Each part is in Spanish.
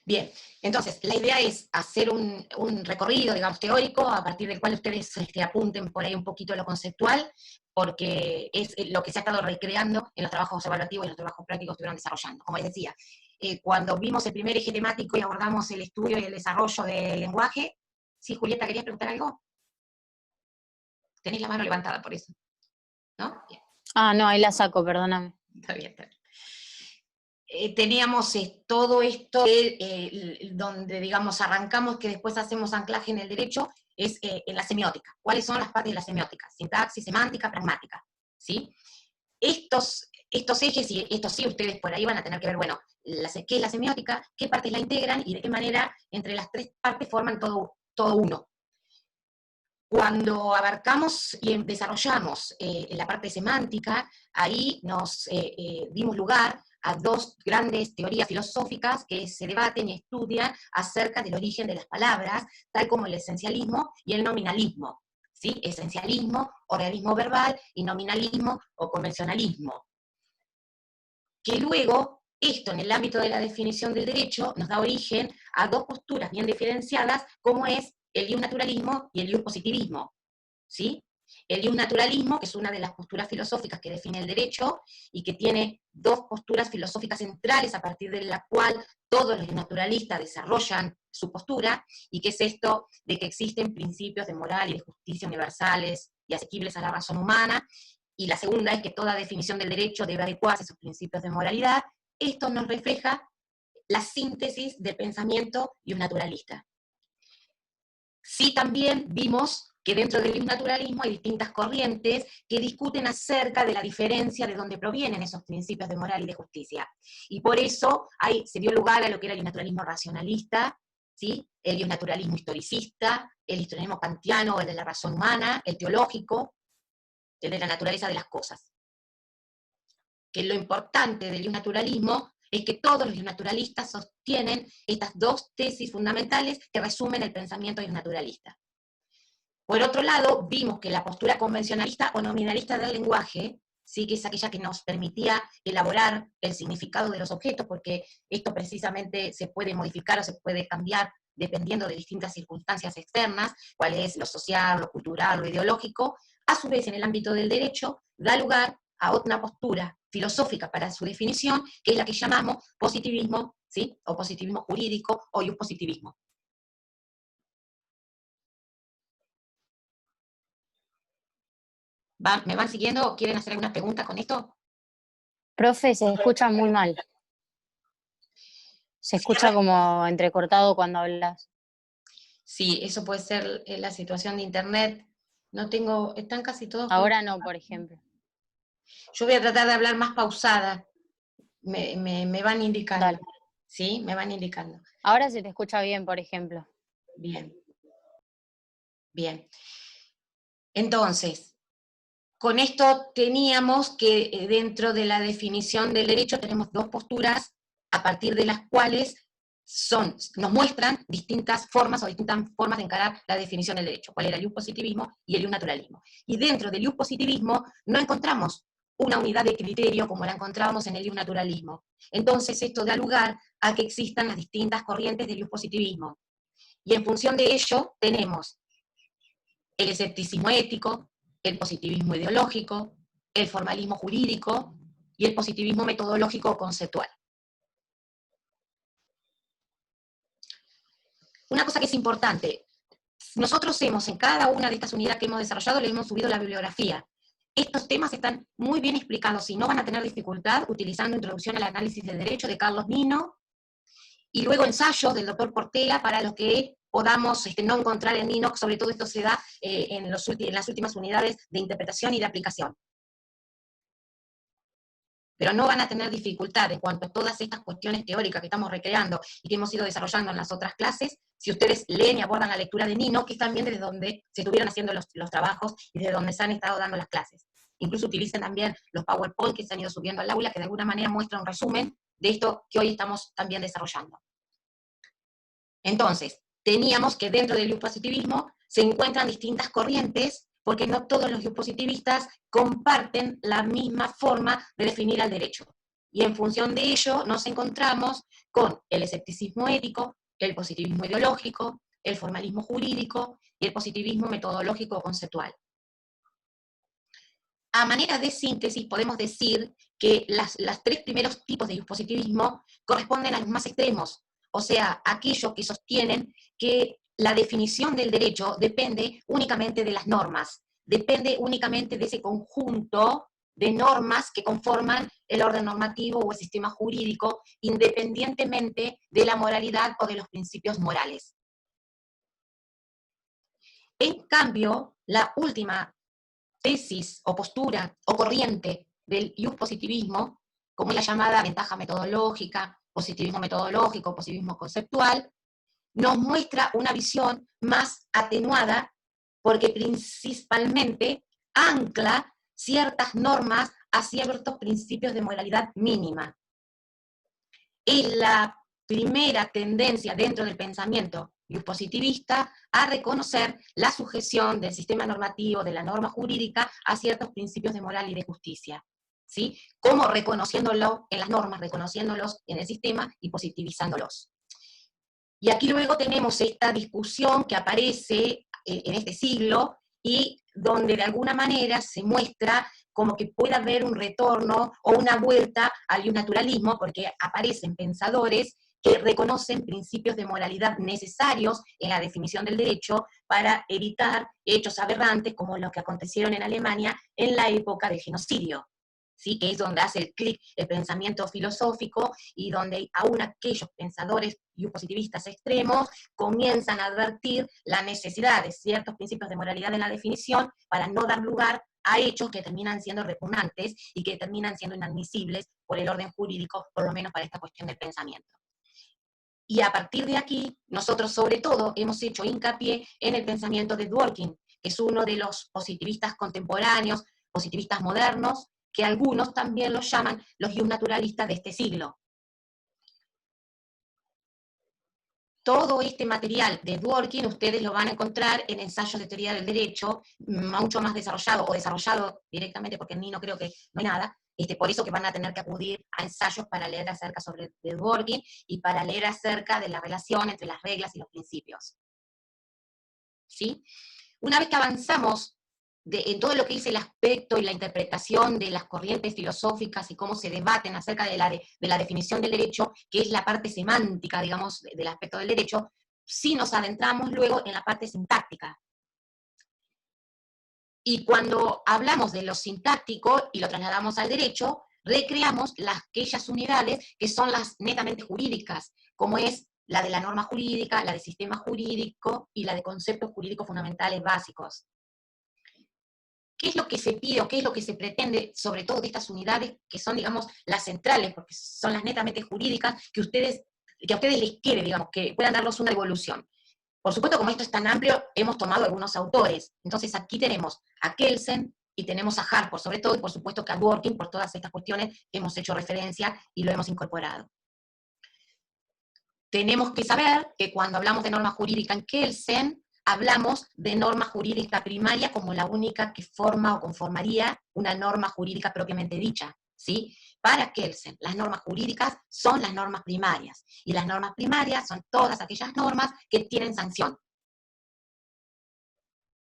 Bien, entonces, la idea es hacer un recorrido, digamos, teórico, a partir del cual ustedes apunten por ahí un poquito lo conceptual, porque es lo que se ha estado recreando en los trabajos evaluativos y en los trabajos prácticos que estuvieron desarrollando. Como les decía, cuando vimos el primer eje temático y abordamos el estudio y el desarrollo del lenguaje, sí, Julieta, ¿querías preguntar algo? Tenés la mano levantada por eso, ¿no? Bien. Ah, no, ahí la saco, perdóname. Está bien, está bien. Teníamos todo esto donde, digamos, arrancamos, que después hacemos anclaje en el derecho, es en la semiótica. ¿Cuáles son las partes de la semiótica? Sintaxis, semántica, pragmática, ¿sí? Estos ejes, y estos sí ustedes por ahí van a tener que ver, bueno, qué es la semiótica, qué partes la integran, y de qué manera entre las tres partes forman todo uno. Cuando abarcamos y desarrollamos la parte semántica, ahí nos dimos lugar a dos grandes teorías filosóficas que se debaten y estudian acerca del origen de las palabras, tal como el esencialismo y el nominalismo. ¿Sí? Esencialismo o realismo verbal, y nominalismo o convencionalismo. Que luego, esto en el ámbito de la definición del derecho, nos da origen a dos posturas bien diferenciadas, como es el iusnaturalismo y el iuspositivismo. ¿Sí? El iusnaturalismo, que es una de las posturas filosóficas que define el derecho, y que tiene dos posturas filosóficas centrales a partir de la cual todos los naturalistas desarrollan su postura, y que es esto de que existen principios de moral y de justicia universales y asequibles a la razón humana, y la segunda es que toda definición del derecho debe adecuarse a esos principios de moralidad. Esto nos refleja la síntesis del pensamiento iusnaturalista. Sí, también vimos que dentro del naturalismo hay distintas corrientes que discuten acerca de la diferencia de dónde provienen esos principios de moral y de justicia. Y por eso se dio lugar a lo que era el naturalismo racionalista, ¿sí? El naturalismo historicista, el historismo kantiano, el de la razón humana, el teológico, el de la naturaleza de las cosas. Que lo importante del naturalismo es que todos los naturalistas sostienen estas dos tesis fundamentales que resumen el pensamiento naturalista. Por otro lado, vimos que la postura convencionalista o nominalista del lenguaje, sí, que es aquella que nos permitía elaborar el significado de los objetos, porque esto precisamente se puede modificar o se puede cambiar dependiendo de distintas circunstancias externas, cuál es lo social, lo cultural, lo ideológico. A su vez, en el ámbito del derecho, da lugar a otra postura filosófica para su definición, que es la que llamamos positivismo, ¿sí? O positivismo jurídico o iuspositivismo. ¿Me van siguiendo o quieren hacer alguna pregunta con esto? Profe, se escucha muy mal. Se escucha como entrecortado cuando hablas. Sí, eso puede ser la situación de internet. No tengo, están casi todos. Ahora no, por ejemplo. Yo voy a tratar de hablar más pausada. Me van indicando. Dale. ¿Sí? Me van indicando. Ahora se te escucha bien, por ejemplo. Bien. Bien. Entonces, con esto teníamos que dentro de la definición del derecho tenemos dos posturas a partir de las cuales nos muestran distintas formas de encarar la definición del derecho, cuál era el iuspositivismo y el iusnaturalismo. Y dentro del iuspositivismo no encontramos una unidad de criterio como la encontramos en el iusnaturalismo. Entonces esto da lugar a que existan las distintas corrientes del iuspositivismo. Y en función de ello tenemos el escepticismo ético, el positivismo ideológico, el formalismo jurídico y el positivismo metodológico o conceptual. Una cosa que es importante, nosotros en cada una de estas unidades que hemos desarrollado, le hemos subido la bibliografía. Estos temas están muy bien explicados y no van a tener dificultad utilizando Introducción al Análisis del Derecho de Carlos Nino, y luego ensayos del doctor Portela para los que podamos no encontrar en Nino, sobre todo esto se da en las últimas unidades de interpretación y de aplicación. Pero no van a tener dificultad en cuanto a todas estas cuestiones teóricas que estamos recreando y que hemos ido desarrollando en las otras clases, si ustedes leen y abordan la lectura de Nino, que es también desde donde se estuvieron haciendo los trabajos y desde donde se han estado dando las clases. Incluso utilicen también los PowerPoint que se han ido subiendo al aula, que de alguna manera muestran un resumen de esto que hoy estamos también desarrollando. Entonces, teníamos que dentro del iuspositivismo se encuentran distintas corrientes, porque no todos los iuspositivistas comparten la misma forma de definir al derecho. Y en función de ello nos encontramos con el escepticismo ético, el positivismo ideológico, el formalismo jurídico y el positivismo metodológico o conceptual. A manera de síntesis podemos decir que los tres primeros tipos de positivismo corresponden a los más extremos, o sea, aquellos que sostienen que la definición del derecho depende únicamente de las normas, depende únicamente de ese conjunto de normas que conforman el orden normativo o el sistema jurídico, independientemente de la moralidad o de los principios morales. En cambio, la última tesis o postura o corriente del positivismo, como es la llamada ventaja metodológica, positivismo conceptual, nos muestra una visión más atenuada porque principalmente ancla ciertas normas a ciertos principios de moralidad mínima. Es la primera tendencia dentro del pensamiento positivista a reconocer la sujeción del sistema normativo, de la norma jurídica, a ciertos principios de moral y de justicia, ¿sí? Como reconociéndolo en las normas, reconociéndolos en el sistema y positivizándolos. Y aquí luego tenemos esta discusión que aparece en este siglo y donde de alguna manera se muestra como que puede haber un retorno o una vuelta al naturalismo, porque aparecen pensadores que reconocen principios de moralidad necesarios en la definición del derecho para evitar hechos aberrantes como los que acontecieron en Alemania en la época del genocidio, ¿sí? Que es donde hace el clic el pensamiento filosófico y donde aún aquellos pensadores positivistas extremos comienzan a advertir la necesidad de ciertos principios de moralidad en la definición para no dar lugar a hechos que terminan siendo repugnantes y que terminan siendo inadmisibles por el orden jurídico, por lo menos para esta cuestión del pensamiento. Y a partir de aquí, nosotros sobre todo hemos hecho hincapié en el pensamiento de Dworkin, que es uno de los positivistas contemporáneos, positivistas modernos, que algunos también los llaman los naturalistas de este siglo. Todo este material de Dworkin ustedes lo van a encontrar en ensayos de teoría del derecho, mucho más desarrollado, o desarrollado directamente, porque en mí no creo que no hay nada, por eso que van a tener que acudir a ensayos para leer acerca de Dworkin y para leer acerca de la relación entre las reglas y los principios. ¿Sí? Una vez que avanzamos en todo lo que es el aspecto y la interpretación de las corrientes filosóficas y cómo se debaten acerca de la definición del derecho, que es la parte semántica, digamos, del aspecto del derecho, sí nos adentramos luego en la parte sintáctica. Y cuando hablamos de lo sintáctico y lo trasladamos al derecho, recreamos aquellas unidades que son las netamente jurídicas, como es la de la norma jurídica, la del sistema jurídico y la de conceptos jurídicos fundamentales básicos. ¿Qué es lo que se pide o qué es lo que se pretende, sobre todo de estas unidades que son, digamos, las centrales, porque son las netamente jurídicas, que a ustedes les quede, digamos, que puedan darnos una evolución? Por supuesto, como esto es tan amplio, hemos tomado algunos autores. Entonces aquí tenemos a Kelsen y tenemos a Harcourt, sobre todo, y por supuesto que a Dworkin, por todas estas cuestiones hemos hecho referencia y lo hemos incorporado. Tenemos que saber que cuando hablamos de norma jurídica en Kelsen, hablamos de norma jurídica primaria como la única que forma o conformaría una norma jurídica propiamente dicha, ¿sí? Para Kelsen, las normas jurídicas son las normas primarias, y las normas primarias son todas aquellas normas que tienen sanción.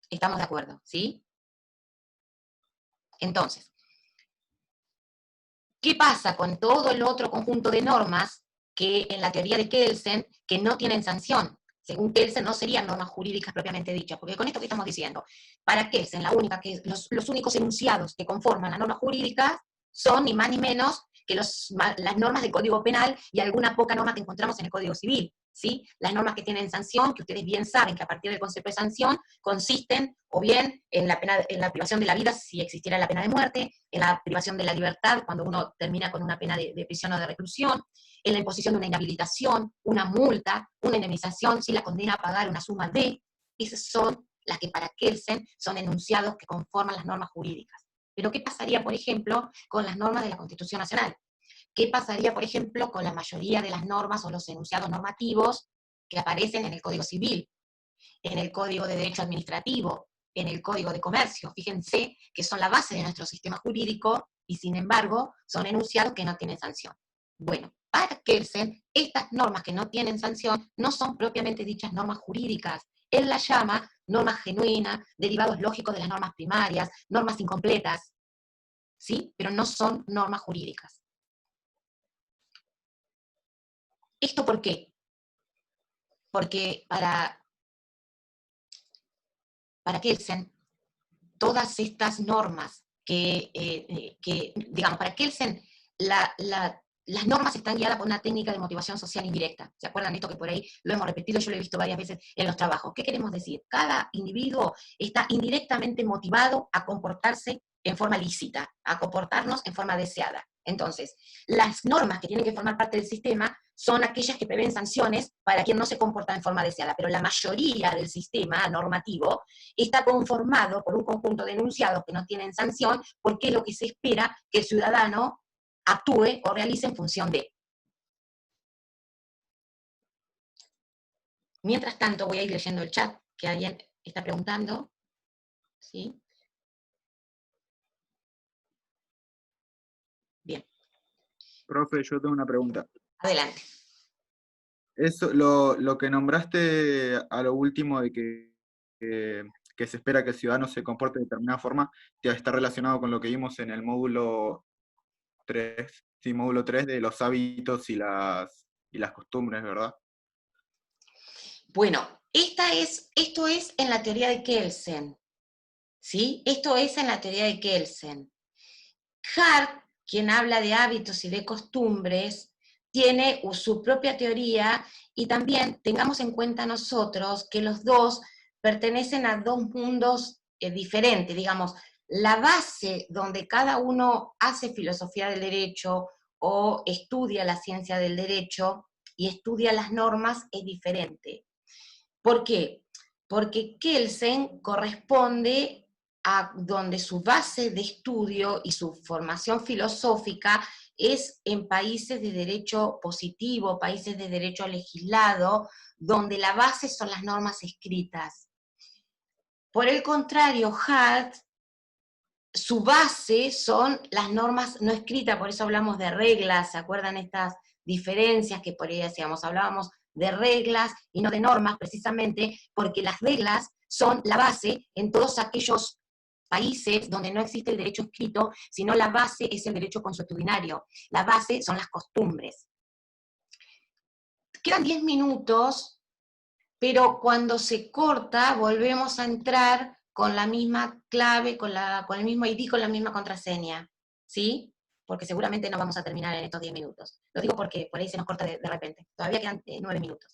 ¿Estamos de acuerdo? ¿Sí? Entonces, ¿qué pasa con todo el otro conjunto de normas que en la teoría de Kelsen, que no tienen sanción? Según Kelsen no serían normas jurídicas propiamente dichas, porque con esto que estamos diciendo, para Kelsen los únicos enunciados que conforman la norma jurídica son ni más ni menos que las normas del Código Penal y alguna poca norma que encontramos en el Código Civil, ¿sí? Las normas que tienen sanción, que ustedes bien saben que a partir del concepto de sanción consisten o bien en la privación de la vida si existiera la pena de muerte, en la privación de la libertad cuando uno termina con una pena de prisión o de reclusión, en la imposición de una inhabilitación, una multa, una indemnización, si la condena a pagar una suma de, esas son las que para Kelsen son enunciados que conforman las normas jurídicas. Pero ¿qué pasaría, por ejemplo, con las normas de la Constitución Nacional? ¿Qué pasaría, por ejemplo, con la mayoría de las normas o los enunciados normativos que aparecen en el Código Civil, en el Código de Derecho Administrativo, en el Código de Comercio. Fíjense que son la base de nuestro sistema jurídico y sin embargo son enunciados que no tienen sanción. Bueno, para Kelsen, estas normas que no tienen sanción no son propiamente dichas normas jurídicas. Él las llama normas genuinas, derivados lógicos de las normas primarias, normas incompletas, ¿sí? Pero no son normas jurídicas. ¿Esto por qué? Porque para Kelsen, todas estas normas digamos, para Kelsen, las normas están guiadas por una técnica de motivación social indirecta. ¿Se acuerdan de esto que por ahí lo hemos repetido? Yo lo he visto varias veces en los trabajos. ¿Qué queremos decir? Cada individuo está indirectamente motivado a comportarse en forma lícita, a comportarnos en forma deseada. Entonces, las normas que tienen que formar parte del sistema son aquellas que prevén sanciones para quien no se comporta en forma deseada, pero la mayoría del sistema normativo está conformado por un conjunto de enunciados que no tienen sanción, porque es lo que se espera que el ciudadano actúe o realice en función de. Mientras tanto, voy a ir leyendo el chat, que alguien está preguntando. ¿Sí? Bien. Profe, yo tengo una pregunta. Adelante. Eso, lo que nombraste a lo último de que se espera que el ciudadano se comporte de determinada forma, está relacionado con lo que vimos en el módulo 3, sí, módulo 3 de los hábitos y las costumbres, ¿verdad? Bueno, esto es en la teoría de Kelsen, ¿sí? Esto es en la teoría de Kelsen. Hart, quien habla de hábitos y de costumbres, tiene su propia teoría, y también tengamos en cuenta nosotros que los dos pertenecen a dos mundos diferentes, digamos, la base donde cada uno hace filosofía del derecho o estudia la ciencia del derecho y estudia las normas es diferente. ¿Por qué? Porque Kelsen corresponde a donde su base de estudio y su formación filosófica es en países de derecho positivo, países de derecho legislado, donde la base son las normas escritas. Por el contrario, Hart, su base son las normas no escritas, por eso hablamos de reglas, ¿se acuerdan estas diferencias que por ahí decíamos? Hablábamos de reglas y no de normas, precisamente porque las reglas son la base en todos aquellos países donde no existe el derecho escrito, sino la base es el derecho consuetudinario, la base son las costumbres. Quedan 10 minutos, pero cuando se corta volvemos a entrar con la misma clave, con el mismo ID, con la misma contraseña, ¿sí? Porque seguramente no vamos a terminar en estos 10 minutos. Lo digo porque por ahí se nos corta de repente. Todavía quedan 9 minutos.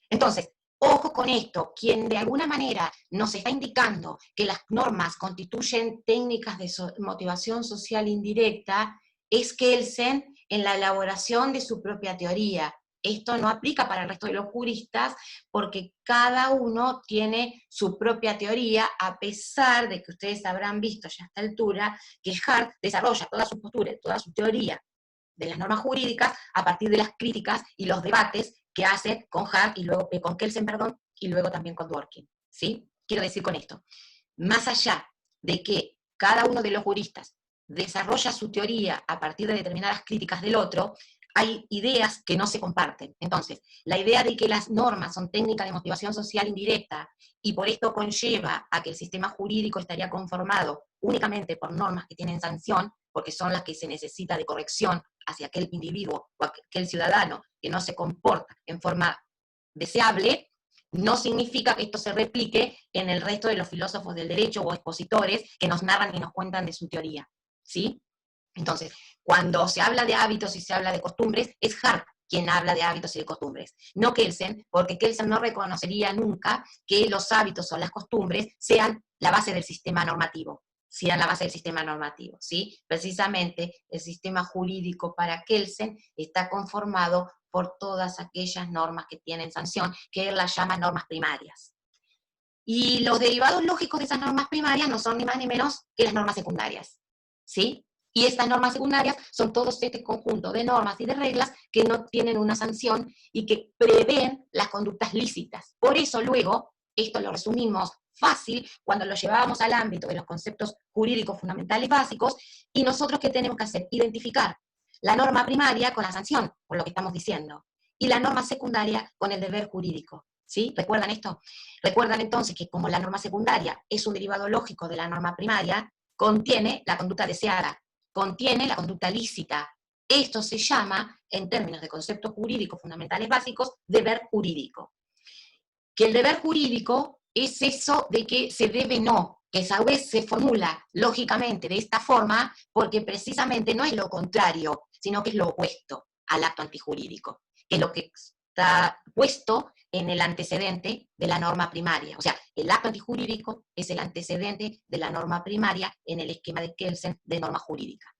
Entonces, ojo con esto, quien de alguna manera nos está indicando que las normas constituyen técnicas de motivación social indirecta es Kelsen en la elaboración de su propia teoría. Esto no aplica para el resto de los juristas porque cada uno tiene su propia teoría, a pesar de que ustedes habrán visto ya a esta altura que Hart desarrolla toda su postura, toda su teoría de las normas jurídicas a partir de las críticas y los debates que hace con Hart y luego con Kelsen, perdón, y luego también con Dworkin, ¿sí? Quiero decir con esto, más allá de que cada uno de los juristas desarrolla su teoría a partir de determinadas críticas del otro, hay ideas que no se comparten. Entonces, la idea de que las normas son técnicas de motivación social indirecta y por esto conlleva a que el sistema jurídico estaría conformado únicamente por normas que tienen sanción, porque son las que se necesita de corrección hacia aquel individuo o aquel ciudadano que no se comporta en forma deseable, no significa que esto se replique en el resto de los filósofos del derecho o expositores que nos narran y nos cuentan de su teoría, ¿sí? Entonces, cuando se habla de hábitos y se habla de costumbres, es Hart quien habla de hábitos y de costumbres, no Kelsen, porque Kelsen no reconocería nunca que los hábitos o las costumbres sean la base del sistema normativo, sean la base del sistema normativo, ¿sí? Precisamente el sistema jurídico para Kelsen está conformado por todas aquellas normas que tienen sanción, que él las llama normas primarias. Y los derivados lógicos de esas normas primarias no son ni más ni menos que las normas secundarias, ¿sí? Y estas normas secundarias son todo este conjunto de normas y de reglas que no tienen una sanción y que prevén las conductas lícitas. Por eso luego, esto lo resumimos fácil cuando lo llevábamos al ámbito de los conceptos jurídicos fundamentales básicos, y nosotros ¿qué tenemos que hacer? Identificar la norma primaria con la sanción, por lo que estamos diciendo, y la norma secundaria con el deber jurídico. ¿Sí? ¿Recuerdan esto? Recuerdan entonces que como la norma secundaria es un derivado lógico de la norma primaria, contiene la conducta deseada, contiene la conducta lícita. Esto se llama, en términos de conceptos jurídicos fundamentales básicos, deber jurídico. Que el deber jurídico es eso de que se debe no, que a veces se formula lógicamente de esta forma porque precisamente no es lo contrario, sino que es lo opuesto al acto antijurídico, que es lo que está puesto en el antecedente de la norma primaria. O sea, el acto antijurídico es el antecedente de la norma primaria en el esquema de Kelsen de norma jurídica.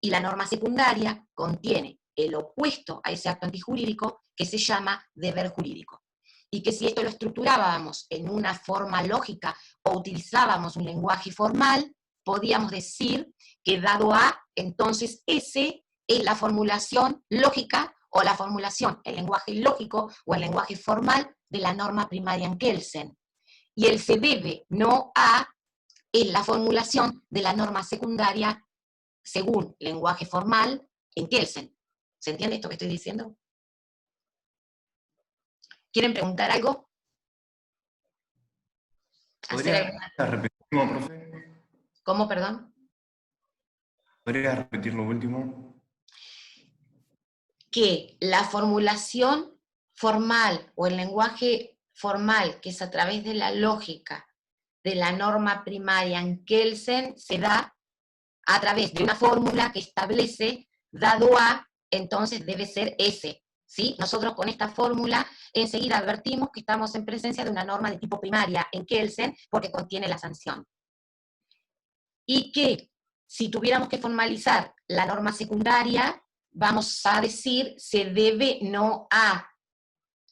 Y la norma secundaria contiene el opuesto a ese acto antijurídico que se llama deber jurídico. Y que si esto lo estructurábamos en una forma lógica o utilizábamos un lenguaje formal, podíamos decir que dado A, entonces S es la formulación lógica o la formulación, el lenguaje lógico o el lenguaje formal de la norma primaria en Kelsen. Y el se debe no A es la formulación de la norma secundaria según lenguaje formal en Kelsen. ¿Se entiende esto que estoy diciendo? ¿Quieren preguntar algo? ¿Podría repetirlo, profe? ¿Cómo, perdón? ¿Podría repetir lo último? Que la formulación formal o el lenguaje formal, que es a través de la lógica de la norma primaria en Kelsen, se da a través de una fórmula que establece, dado A, entonces debe ser S. ¿Sí? Nosotros con esta fórmula enseguida advertimos que estamos en presencia de una norma de tipo primaria en Kelsen porque contiene la sanción. Y que si tuviéramos que formalizar la norma secundaria, vamos a decir se debe no a.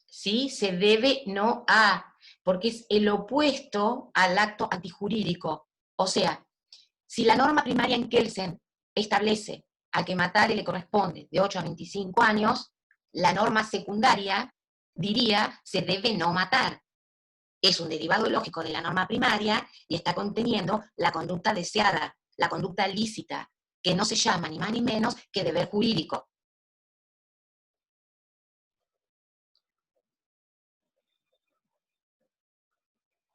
¿Sí? Se debe no a, porque es el opuesto al acto antijurídico. O sea, si la norma primaria en Kelsen establece a que matare le corresponde de 8 a 25 años, la norma secundaria diría se debe no matar. Es un derivado lógico de la norma primaria y está conteniendo la conducta deseada, la conducta lícita, que no se llama ni más ni menos que deber jurídico.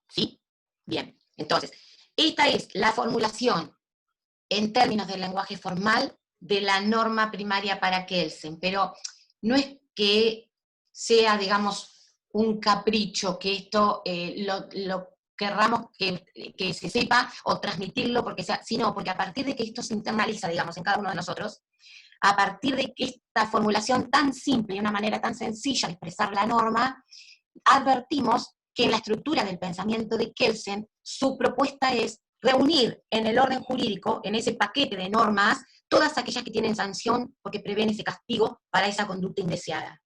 ¿Sí? Bien, entonces, esta es la formulación en términos del lenguaje formal de la norma primaria para Kelsen, pero no es que sea, digamos, un capricho que esto lo querramos que se sepa o transmitirlo, porque sea, sino porque a partir de que esto se internaliza, digamos, en cada uno de nosotros, a partir de que esta formulación tan simple y una manera tan sencilla de expresar la norma, advertimos que en la estructura del pensamiento de Kelsen, su propuesta es reunir en el orden jurídico, en ese paquete de normas, todas aquellas que tienen sanción porque prevén ese castigo para esa conducta indeseada.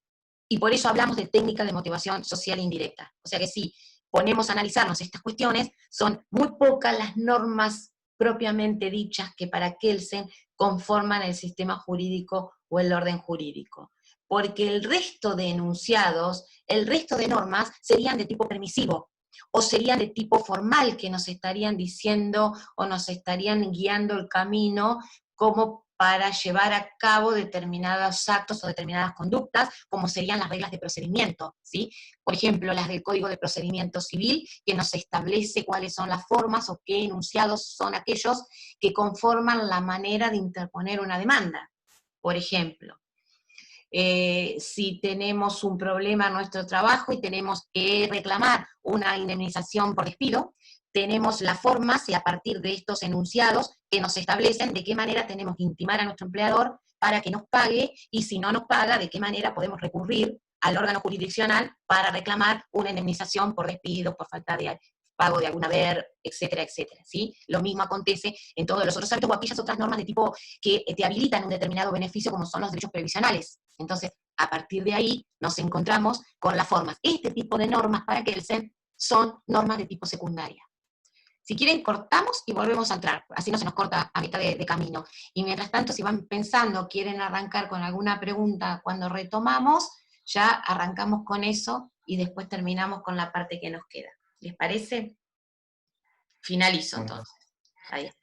Y por eso hablamos de técnica de motivación social indirecta. O sea que si ponemos a analizarnos estas cuestiones, son muy pocas las normas propiamente dichas que para Kelsen conforman el sistema jurídico o el orden jurídico. Porque el resto de enunciados, el resto de normas serían de tipo permisivo, o serían de tipo formal, que nos estarían diciendo o nos estarían guiando el camino como para llevar a cabo determinados actos o determinadas conductas, como serían las reglas de procedimiento, ¿sí? Por ejemplo, las del Código de Procedimiento Civil, que nos establece cuáles son las formas o qué enunciados son aquellos que conforman la manera de interponer una demanda. Por ejemplo, si tenemos un problema en nuestro trabajo y tenemos que reclamar una indemnización por despido, tenemos las formas y a partir de estos enunciados que nos establecen de qué manera tenemos que intimar a nuestro empleador para que nos pague, y si no nos paga, de qué manera podemos recurrir al órgano jurisdiccional para reclamar una indemnización por despido, por falta de pago de algún haber, etcétera, etcétera, ¿sí? Lo mismo acontece en todos los otros ámbitos o aquellas otras normas de tipo que te habilitan un determinado beneficio, como son los derechos previsionales. Entonces, a partir de ahí nos encontramos con las formas. Este tipo de normas para Kelsen son normas de tipo secundaria. Si quieren, cortamos y volvemos a entrar, así no se nos corta a mitad de camino. Y mientras tanto, si van pensando, quieren arrancar con alguna pregunta cuando retomamos, ya arrancamos con eso y después terminamos con la parte que nos queda. ¿Les parece? Finalizo Bueno. entonces. Ahí está.